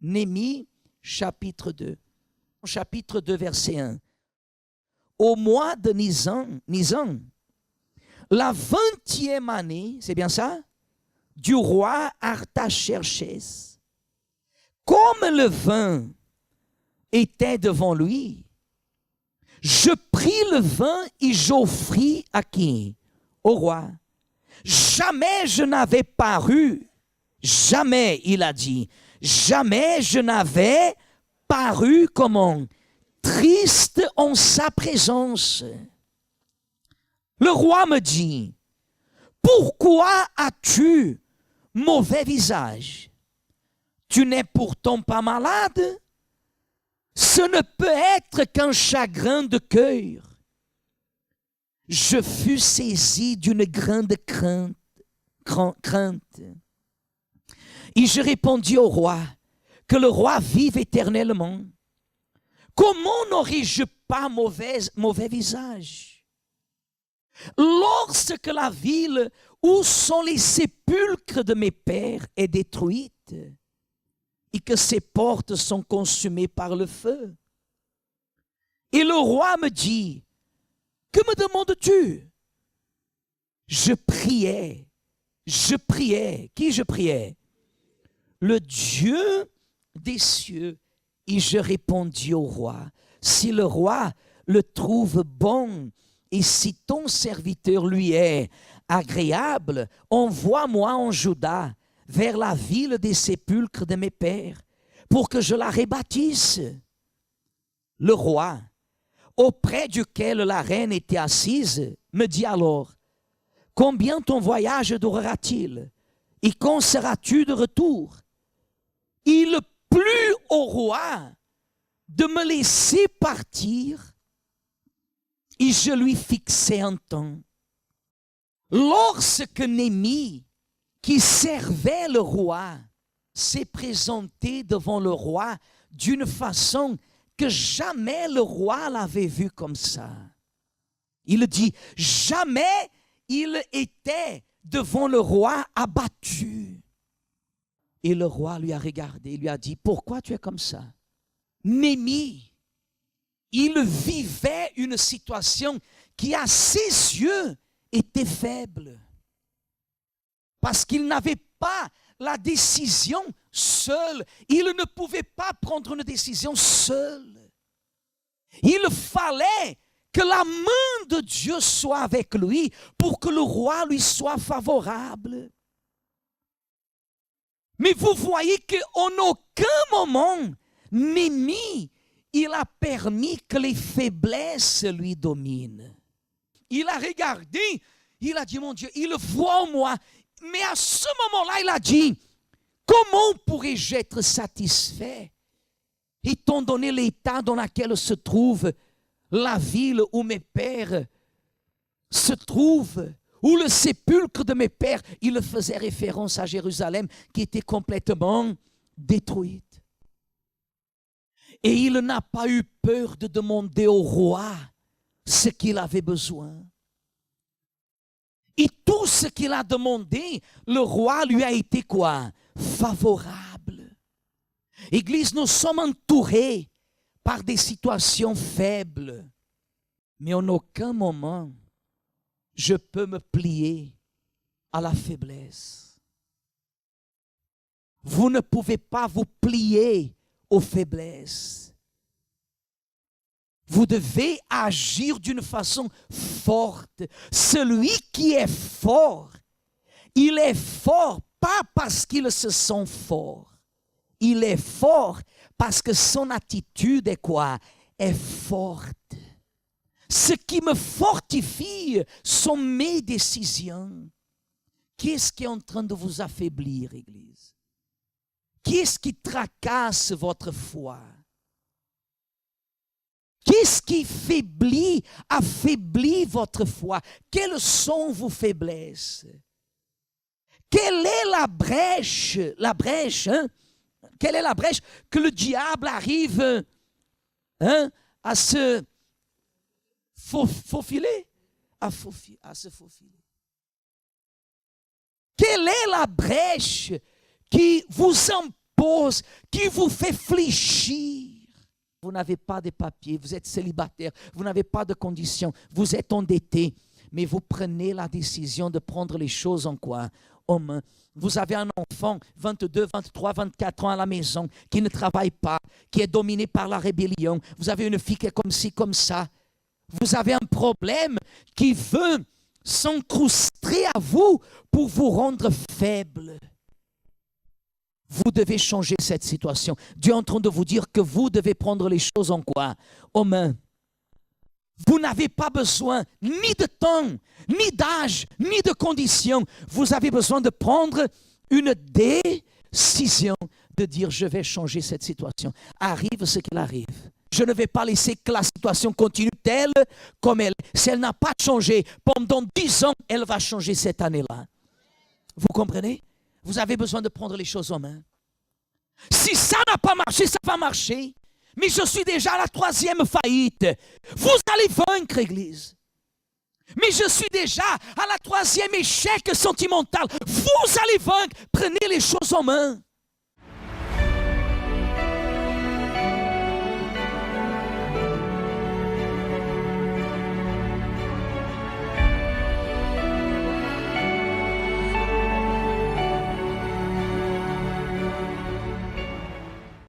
Néhémie, chapitre 2. Chapitre 2, verset 1. Au mois de Nisan, la 20e année, c'est bien ça, du roi Artaxerxès, comme le vin était devant lui, je pris le vin et j'offris à qui? Au roi. Jamais je n'avais paru, jamais, il a dit, jamais je n'avais paru comment? Triste en sa présence. Le roi me dit, pourquoi as-tu mauvais visage? Tu n'es pourtant pas malade? Ce ne peut être qu'un chagrin de cœur. Je fus saisi d'une grande crainte. Et je répondis au roi, que le roi vive éternellement. Comment n'aurais-je pas mauvais visage? Lorsque la ville où sont les sépulcres de mes pères est détruite et que ses portes sont consumées par le feu. Et le roi me dit, que me demandes-tu? Je priais. Qui je priais? Le Dieu des cieux. Et je répondis au roi, si le roi le trouve bon, et si ton serviteur lui est agréable, envoie-moi en Juda, vers la ville des sépulcres de mes pères, pour que je la rebâtisse. Le roi, auprès duquel la reine était assise, me dit alors, combien ton voyage durera-t-il? Et quand seras-tu de retour? Il plut au roi de me laisser partir, et je lui fixai un temps. Lorsque Néhémie, qui servait le roi, s'est présenté devant le roi d'une façon que jamais le roi l'avait vu comme ça. Il dit, jamais il était devant le roi abattu. Et le roi lui a regardé, lui a dit, pourquoi tu es comme ça? Néhémie, il vivait une situation qui à ses yeux était faible. Parce qu'il n'avait pas la décision seul. Il ne pouvait pas prendre une décision seul. Il fallait que la main de Dieu soit avec lui pour que le roi lui soit favorable. Mais vous voyez qu'en aucun moment, Néhémie, il a permis que les faiblesses lui dominent. Il a regardé, il a dit, mon Dieu, il voit en moi. Mais à ce moment-là, il a dit, comment pourrais-je être satisfait, étant donné l'état dans lequel se trouve la ville où mes pères se trouvent, où le sépulcre de mes pères, il faisait référence à Jérusalem qui était complètement détruite. Et il n'a pas eu peur de demander au roi ce qu'il avait besoin. Et tout ce qu'il a demandé, le roi lui a été quoi? Favorable. Église, nous sommes entourés par des situations faibles. Mais en aucun moment, je peux me plier à la faiblesse. Vous ne pouvez pas vous plier aux faiblesses. Vous devez agir d'une façon forte. Celui qui est fort, il est fort pas parce qu'il se sent fort. Il est fort parce que son attitude est quoi? Est forte. Ce qui me fortifie sont mes décisions. Qu'est-ce qui est en train de vous affaiblir, Église? Qu'est-ce qui tracasse votre foi? Qu'est-ce qui affaiblit votre foi? Quelles sont vos faiblesses? Quelle est la brèche, hein? Quelle est la brèche que le diable arrive à se faufiler? À se faufiler. Quelle est la brèche qui vous empêche pose, qui vous fait fléchir. Vous n'avez pas de papiers, vous êtes célibataire, vous n'avez pas de conditions, vous êtes endetté, mais vous prenez la décision de prendre les choses en quoi? En main. Vous avez un enfant, 22, 23, 24 ans à la maison, qui ne travaille pas, qui est dominé par la rébellion. Vous avez une fille qui est comme ci, comme ça. Vous avez un problème qui veut s'encroustrer à vous pour vous rendre faible. Vous devez changer cette situation. Dieu est en train de vous dire que vous devez prendre les choses en quoi? En main. Vous n'avez pas besoin ni de temps, ni d'âge, ni de conditions. Vous avez besoin de prendre une décision de dire je vais changer cette situation. Arrive ce qu'il arrive. Je ne vais pas laisser que la situation continue telle comme elle est. Si elle n'a pas changé pendant 10 ans, elle va changer cette année-là. Vous comprenez? Vous avez besoin de prendre les choses en main. Si ça n'a pas marché, ça va marcher. Mais je suis déjà à la 3e faillite. Vous allez vaincre, Église. Mais je suis déjà à la 3e échec sentimental. Vous allez vaincre. Prenez les choses en main.